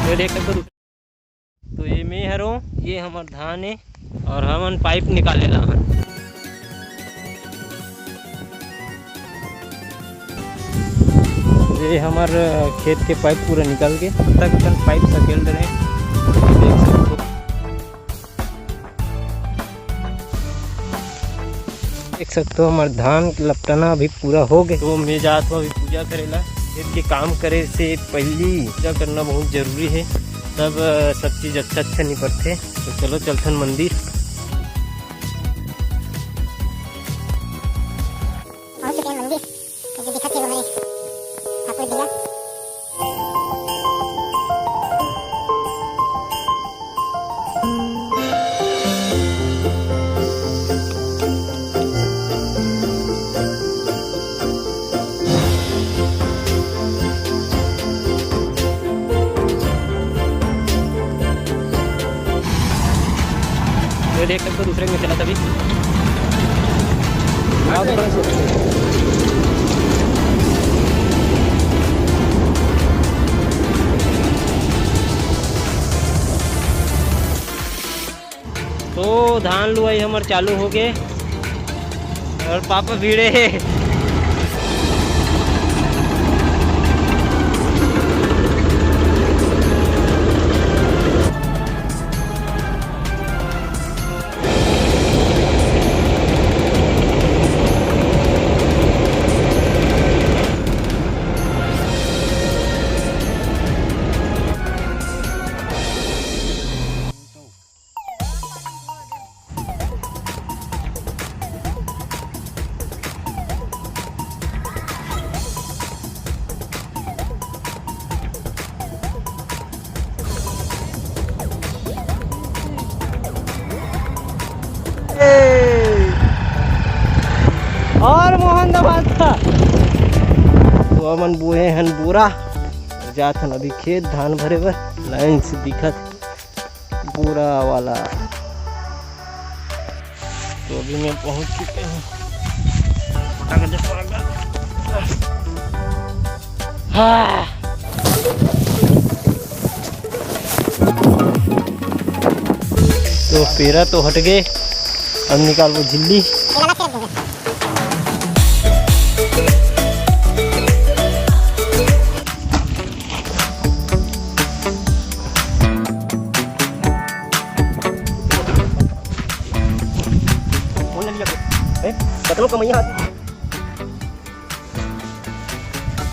तो ये मैं हरो, ये हमार धान है और हमन पाइप निकाले ला हन। ये हमार खेत के पाइप पूरा निकाल के तक पाइप सकेल रहे हैं। देख सकते हो हमारे धान लपटाना अभी पूरा हो गए। तो मैं जात हूँ अभी पूजा करेला। खेत के काम करे से पहले पूजा करना बहुत जरूरी है, तब सब चीज़ अच्छा निपटते। तो चलो चलथन मंदिर। देख सकते हो दूसरे में चला तभी। तो धान लुआई हमारे चालू हो गए और पापा भीड़े है। और मोहन दबाद था तो अमन बुहे हन बोरा जात हन अभी खेत धान भरे बर। लाइन से दिखत बोरा वाला। तो अभी मैं पहुंच चुके हूँ। तो पेरा तो हट गए, अब निकाल वो झिल्ली।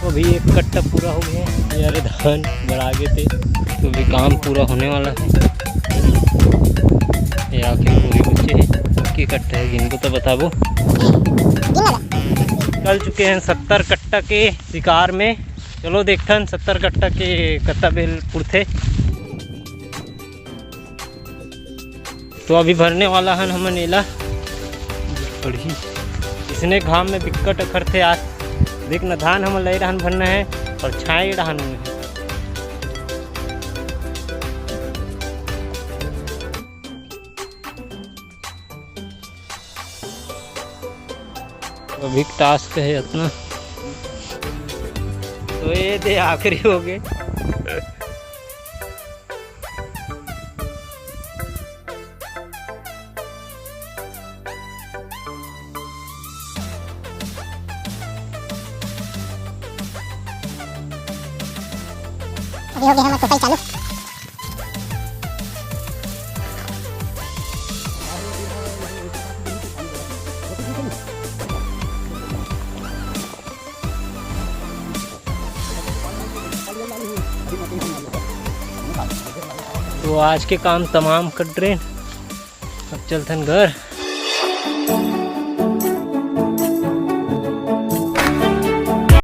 तो अभी एक कट्टा पूरा हो गया। यार धान बढ़ा गए थे तो अभी काम पूरा होने वाला है। ये आखिर पूरी बच्चे हैं कि कट्टा है इनको तो बताबो। चल चुके हैं 70 कट्टा के शिकार में। चलो देखथन 70 कट्टा के कत्ता बेल पुरथे। तो अभी भरने वाला है हम नेला बढ़ी। इसने घाम में बिक्कट अखर थे। आज देख न धान हम ले रहन भरना है और छाए रहन में। अभी टास्क है इतना। तो ये दे आखिरी हो गए। अभी हो गया हमारा कुटाई चालू। तो आज के काम तमाम कर रहे। अब चलते हैं घर।